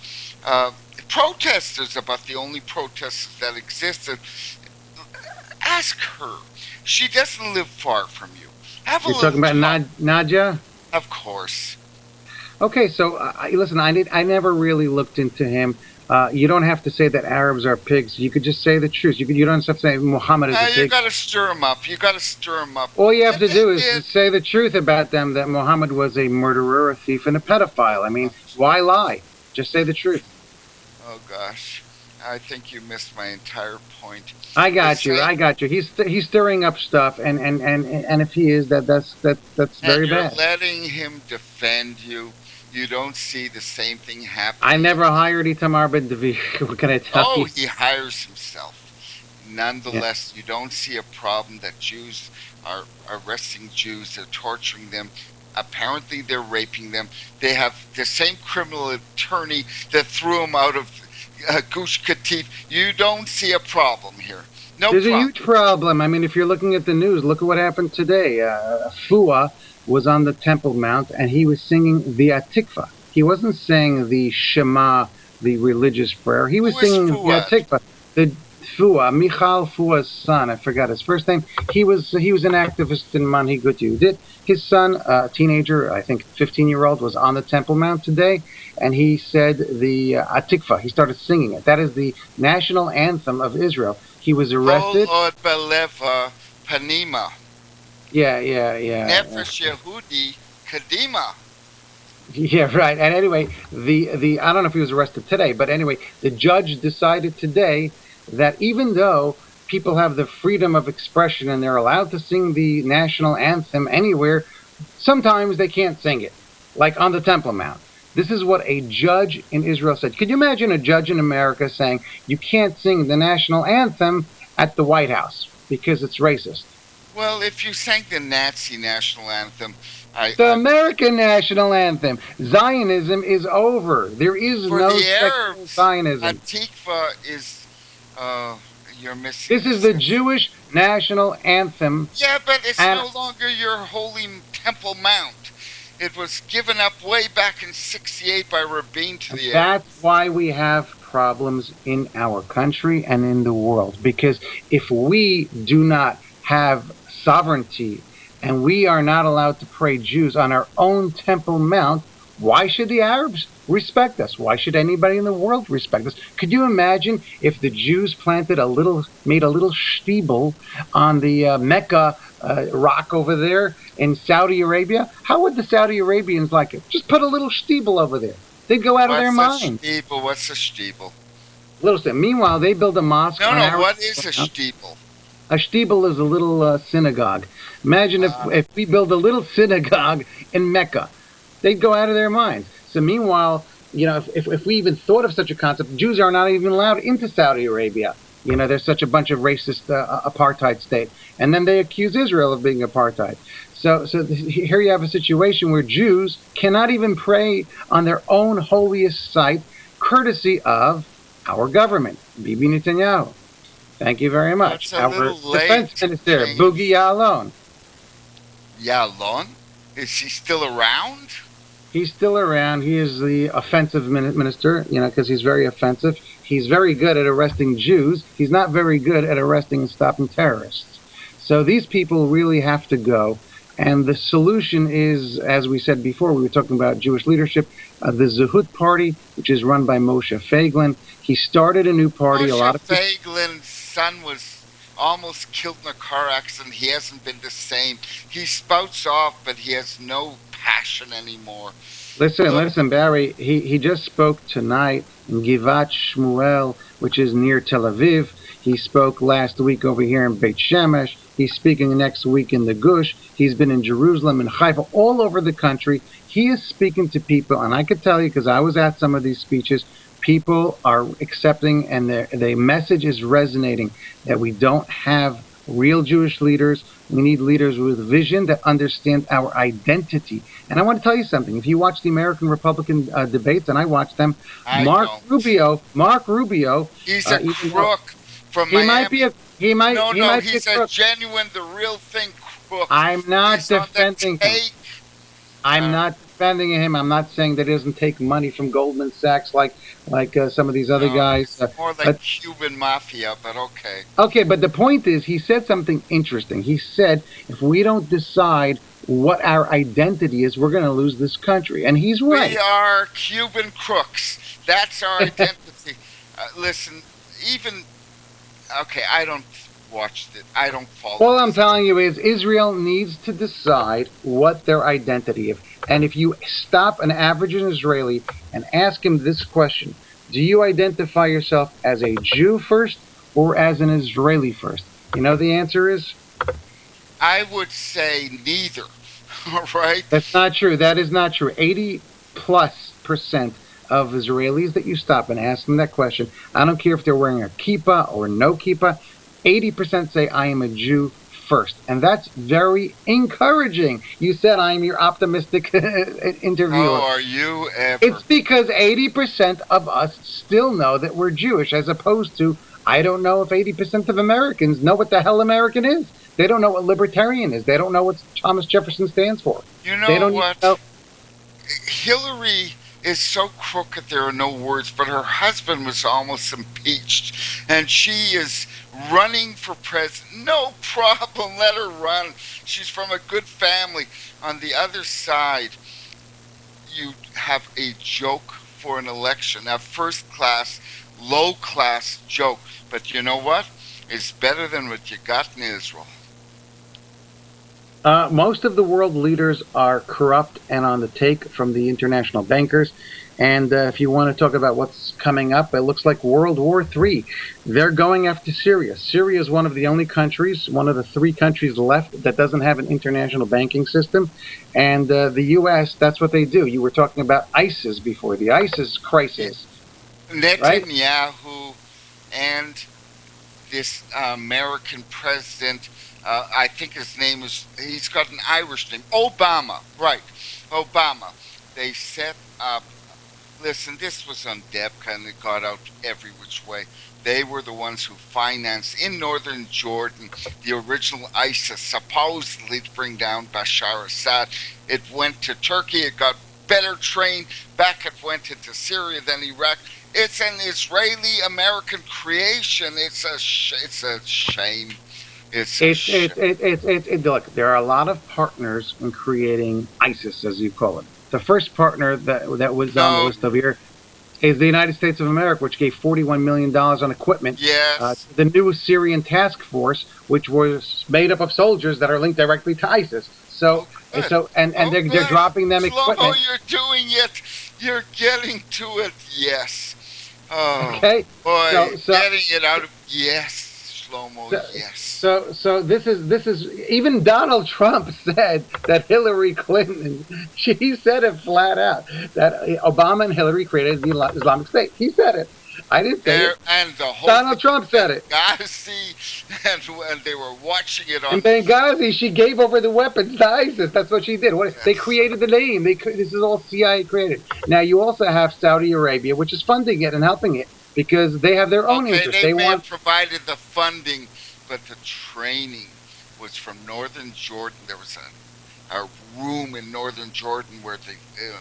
protesters, about the only protesters that existed. Ask her. She doesn't live far from you. You're talking about Nadia? Of course. Okay, so listen, I never really looked into him. You don't have to say that Arabs are pigs. You could just say the truth. You don't have to say Muhammad is a pig. You got to stir him up. All you have to do is say the truth about them, that Muhammad was a murderer, a thief, and a pedophile. I mean, why lie? Just say the truth. Oh, gosh. I think you missed my entire point. I got you. He's stirring up stuff, and if he is, that's very bad. You're letting him defend you. You don't see the same thing happening. I never hired Itamar Ben-Gvir. What can I tell you? Oh, he hires himself. Nonetheless, You don't see a problem that Jews are arresting Jews. They're torturing them. Apparently, they're raping them. They have the same criminal attorney that threw them out of Gush Katif. You don't see a problem here. There's a huge problem. I mean, if you're looking at the news, look at what happened today. Fua was on the Temple Mount, and he was singing the Atikva. He wasn't saying the Shema, the religious prayer. He was singing the Atikva. The Fua, Michal Fua's son, I forgot his first name. He was an activist in Manhigut Yehudit. His son, a teenager, I think 15-year-old, was on the Temple Mount today, and he said the Atikva. He started singing it. That is the national anthem of Israel. He was arrested. Panima. Yeah. Nefesh Yehudi Kadima. Yeah, right. And anyway, the I don't know if he was arrested today, but anyway, the judge decided today that even though people have the freedom of expression and they're allowed to sing the national anthem anywhere, sometimes they can't sing it, like on the Temple Mount. This is what a judge in Israel said. Could you imagine a judge in America saying you can't sing the national anthem at the White House because it's racist? Well, if you sang the Nazi national anthem, the American national anthem. Zionism is over. There is no Arabs, Zionism. Atikva is, you're missing. This is the Jewish national anthem. Yeah, but it's no longer your holy Temple Mount. It was given up way back in '68 by Rabin to the Arabs. That's why we have problems in our country and in the world. Because if we do not have sovereignty and we are not allowed to pray Jews on our own Temple Mount, why should the Arabs respect us? Why should anybody in the world respect us? Could you imagine if the Jews made a little shtibel on the Mecca rock over there in Saudi Arabia? How would the Saudi Arabians like it? Just put a little shtibel over there. They'd go out of their What's a minds. steeple? What's a steeple? Listen, meanwhile, they build a mosque. No, what is a steeple? A shtibel is a little synagogue. Imagine if we build a little synagogue in Mecca. They'd go out of their minds. So meanwhile, if we even thought of such a concept, Jews are not even allowed into Saudi Arabia. There's such a bunch of racist apartheid state. And then they accuse Israel of being apartheid. So here you have a situation where Jews cannot even pray on their own holiest site, courtesy of our government, Bibi Netanyahu. Thank you very much. Our defense minister, Boogie Ya'alon. Ya'alon? Is he still around? He's still around. He is the offensive minister, because he's very offensive. He's very good at arresting Jews. He's not very good at arresting and stopping terrorists. So these people really have to go. And the solution is, as we said before, we were talking about Jewish leadership, the Zehut Party, which is run by Moshe Feiglin. He started a new party. Moshe Feiglin's son was almost killed in a car accident. He hasn't been the same. He spouts off, but he has no passion anymore. Listen, Barry. He just spoke tonight in Givat Shmuel, which is near Tel Aviv. He spoke last week over here in Beit Shemesh. He's speaking next week in the Gush. He's been in Jerusalem and Haifa, all over the country. He is speaking to people, and I could tell you, because I was at some of these speeches, people are accepting, and the message is resonating, that we don't have real Jewish leaders. We need leaders with vision that understand our identity. And I want to tell you something. If you watch the American Republican debates, and I watch them, Mark Rubio, he's a crook from Miami. He's a genuine, the real thing crook. I'm not defending him. I'm not defending him. I'm not saying that he doesn't take money from Goldman Sachs like some of these other guys. More like Cuban mafia, but okay. Okay, but the point is, he said something interesting. He said, if we don't decide what our identity is, we're going to lose this country. And he's right. We are Cuban crooks. That's our identity. Listen, I don't watch it. I don't follow. All I'm telling you is Israel needs to decide what their identity is. And if you stop an average Israeli and ask him this question, do you identify yourself as a Jew first or as an Israeli first? You know the answer is? I would say neither. All right? That's not true. That is not true. 80+% of Israelis that you stop and ask them that question, I don't care if they're wearing a kippah or no kippah, 80% say I am a Jew first. And that's very encouraging. You said I am your optimistic interviewer. Oh, are you ever? It's because 80% of us still know that we're Jewish, as opposed to, I don't know if 80% of Americans know what the hell American is. They don't know what libertarian is. They don't know what Thomas Jefferson stands for. You know what? Hillary is so crooked there are no words, but her husband was almost impeached, and she is running for president. No problem, let her run. She's from a good family. On the other side, you have a joke for an election, a first-class, low-class joke. But you know what? It's better than what you got in Israel. Most of the world leaders are corrupt and on the take from the international bankers. And if you want to talk about what's coming up, it looks like World War III. They're going after Syria. Syria is one of the only countries, one of the 3 countries left that doesn't have an international banking system. And the U.S., that's what they do. You were talking about ISIS before, the ISIS crisis. Netanyahu and this American president, I think his name is, he's got an Irish name, Obama, right, Obama. They set up, listen, this was on Debka and it got out every which way. They were the ones who financed in northern Jordan the original ISIS, supposedly to bring down Bashar Assad. It went to Turkey, it got better trained, back it went into Syria, then Iraq. It's an Israeli-American creation. It's a shame. Look, there are a lot of partners in creating ISIS, as you call it. The first partner that was on the list over here is the United States of America, which gave $41 million on equipment to the new Syrian task force, which was made up of soldiers that are linked directly to ISIS. So Good. So and they're good. dropping them Shlomo, equipment. you're doing it. You're getting to it. Yes. Oh, Okay. boy, So getting it out of yes, Shlomo. Yes. So this is even Donald Trump said that Hillary Clinton. She said it flat out that Obama and Hillary created the Islamic State. He said it. I didn't say it. And the whole Donald Trump said it. Benghazi, and they were watching it on. In Benghazi, she gave over the weapons to ISIS. That's what she did. Yes. They created the name. This is all CIA created. Now you also have Saudi Arabia, which is funding it and helping it because they have their own interest. They may have provided the funding, but the training was from northern Jordan. There was a room in northern Jordan where the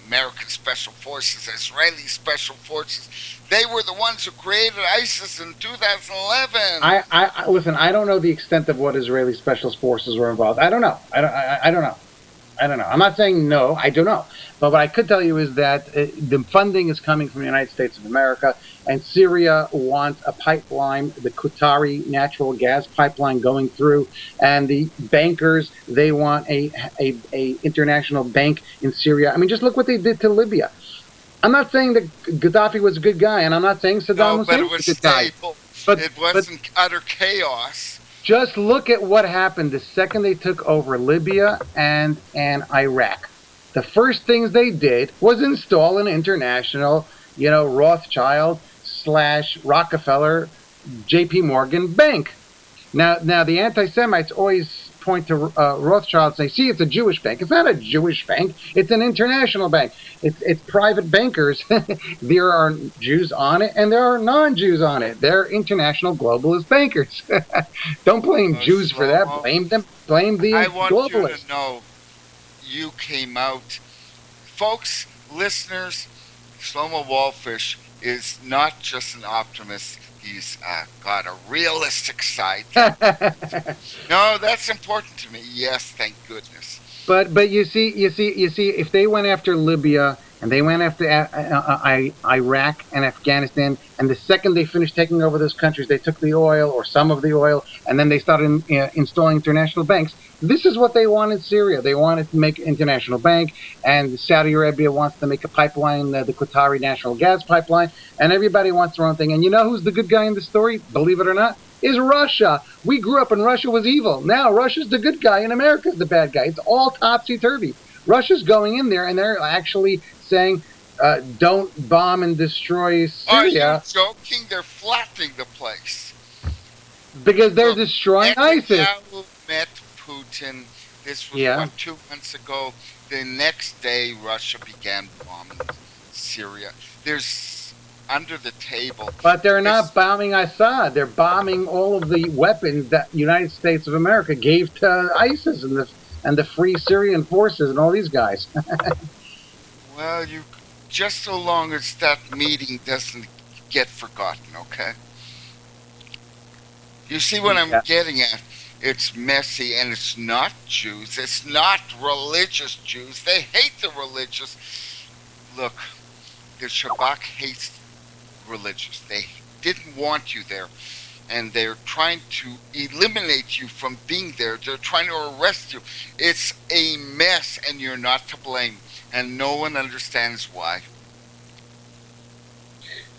American Special Forces, Israeli Special Forces, they were the ones who created ISIS in 2011. I listen. I don't know the extent of what Israeli Special Forces were involved. I don't know. I don't know. I don't know. I'm not saying no. I don't know. But what I could tell you is that the funding is coming from the United States of America, and Syria wants a pipeline, the Qatari natural gas pipeline going through, and the bankers, they want a international bank in Syria. I mean, just look what they did to Libya. I'm not saying that Gaddafi was a good guy, and I'm not saying Saddam Hussein was a good guy. But it wasn't utter chaos. Just look at what happened the second they took over Libya and Iraq. The first things they did was install an international, Rothschild / Rockefeller, J.P. Morgan bank. Now the anti-Semites always point to Rothschild and say, see, it's a Jewish bank. It's not a Jewish bank. It's an international bank. It's private bankers. There are Jews on it, and there are non-Jews on it. They're international globalist bankers. Don't blame Jews for that. Blame them. Blame the globalists. I want you to know you came out. Folks, listeners, Shlomo Walfish is not just an optimist. He's got a realistic side. No, that's important to me. Yes, thank goodness. But you see, if they went after Libya and they went after Iraq and Afghanistan, and the second they finished taking over those countries, they took the oil or some of the oil, and then they started installing international banks. This is what they want in Syria. They wanted to make an international bank, and Saudi Arabia wants to make a pipeline, the Qatari natural gas pipeline, and everybody wants their own thing. And you know who's the good guy in the story? Believe it or not, is Russia. We grew up and Russia was evil. Now Russia's the good guy and America's the bad guy. It's all topsy-turvy. Russia's going in there and they're actually saying, don't bomb and destroy Syria. Are you joking? They're flattening the place. Because they're destroying ISIS. Netanyahu met Putin. This was 2 months ago. The next day, Russia began bombing Syria. There's under the table. But they're not bombing Assad. They're bombing all of the weapons that the United States of America gave to ISIS and the Free Syrian Forces and all these guys. Well, just so long as that meeting doesn't get forgotten, okay? You see what I'm getting at? It's messy, and it's not Jews. It's not religious Jews. They hate the religious. Look, the Shabbat hates religious. They didn't want you there, and they're trying to eliminate you from being there. They're trying to arrest you. It's a mess, and you're not to blame, and no one understands why.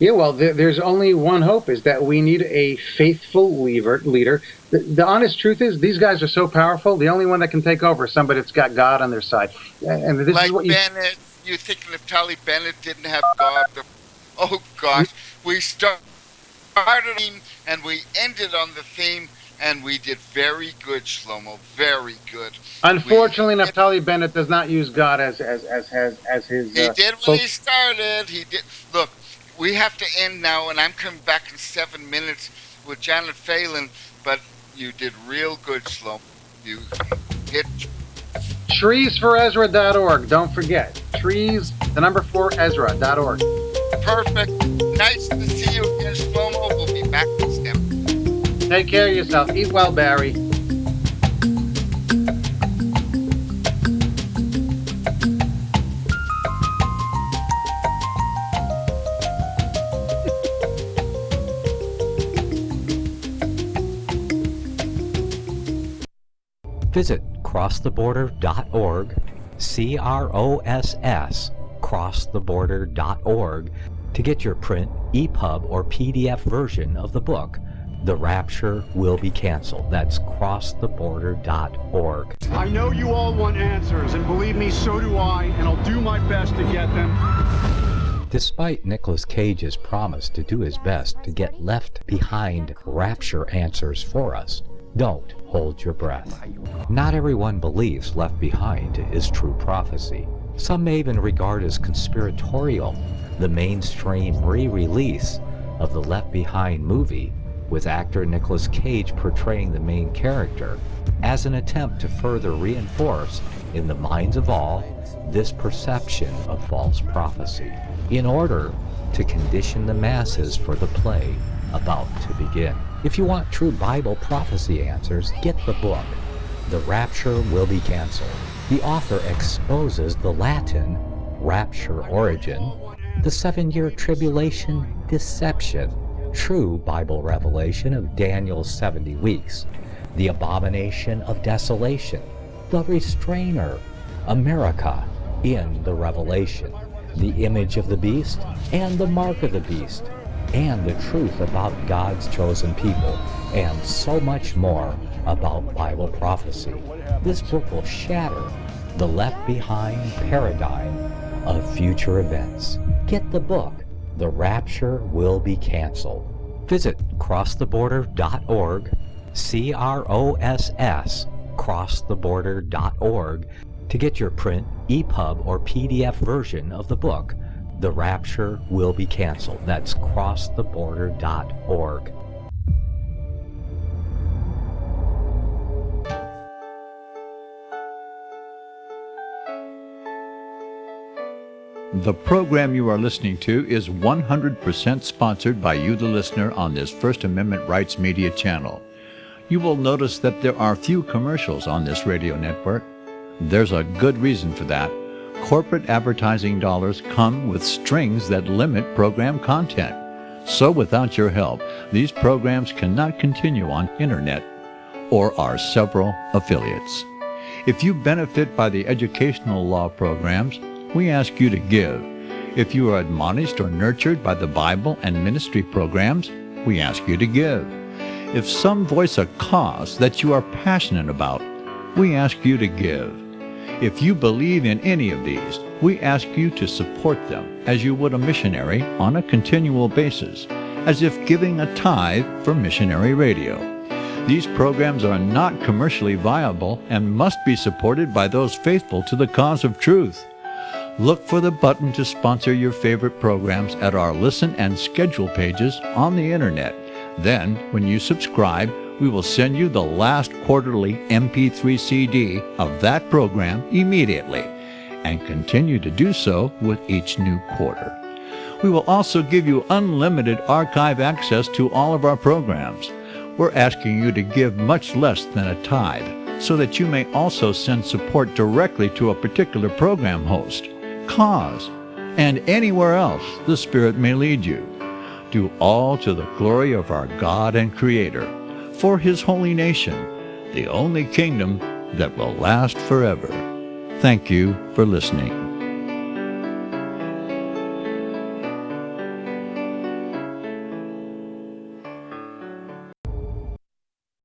Yeah, well, there's only one hope, is that we need a faithful leader. The honest truth is, these guys are so powerful, the only one that can take over is somebody that's got God on their side. And this like is what Bennett, you think Naftali Bennett didn't have God? Oh, gosh. We started and we ended on the theme, and we did very good, Shlomo, very good. Unfortunately, Naftali Bennett does not use God as his... He did when he started. He did. Look, we have to end now, and I'm coming back in 7 minutes with Janet Phelan, but you did real good, Shlomo. You hit... TreesForEzra.org. Don't forget. Trees4Ezra.org. Perfect. Nice to see you again, Shlomo. We'll be back in STEM. Take care of yourself. Eat well, Barry. Visit crosstheborder.org, CROSS, crosstheborder.org, to get your print, EPUB, or PDF version of the book, The Rapture Will Be Canceled. That's crosstheborder.org. I know you all want answers, and believe me, so do I, and I'll do my best to get them. Despite Nicolas Cage's promise to do his best to get left behind rapture answers for us, don't hold your breath. Not everyone believes Left Behind is true prophecy. Some may even regard as conspiratorial the mainstream re-release of the Left Behind movie with actor Nicolas Cage portraying the main character as an attempt to further reinforce in the minds of all this perception of false prophecy in order to condition the masses for the play about to begin. If you want true Bible prophecy answers, get the book, The Rapture Will Be Canceled. The author exposes the Latin rapture origin, the 7-year tribulation deception, true Bible revelation of Daniel's 70 weeks, the abomination of desolation, the restrainer, America in the Revelation, the image of the beast and the mark of the beast, and the truth about God's chosen people, and so much more about Bible prophecy. This book will shatter the Left Behind paradigm of future events. Get the book, The Rapture Will Be Canceled. Visit crosstheborder.org, CROSS, crosstheborder.org, to get your print, EPUB, or PDF version of the book, The Rapture Will Be Canceled. That's crosstheborder.org. The program you are listening to is 100% sponsored by you, the listener, on this First Amendment Rights Media channel. You will notice that there are few commercials on this radio network. There's a good reason for that. Corporate advertising dollars come with strings that limit program content. So without your help, these programs cannot continue on internet or our several affiliates. If you benefit by the educational law programs, we ask you to give. If you are admonished or nurtured by the Bible and ministry programs, we ask you to give. If some voice a cause that you are passionate about, we ask you to give. If you believe in any of these, we ask you to support them as you would a missionary on a continual basis, as if giving a tithe for missionary radio. These programs are not commercially viable and must be supported by those faithful to the cause of truth. Look for the button to sponsor your favorite programs at our listen and schedule pages on the internet. Then, when you subscribe, we will send you the last quarterly MP3 CD of that program immediately, and continue to do so with each new quarter. We will also give you unlimited archive access to all of our programs. We're asking you to give much less than a tithe, so that you may also send support directly to a particular program host, cause, and anywhere else the Spirit may lead you. Do all to the glory of our God and Creator, for His holy nation, the only kingdom that will last forever. Thank you for listening.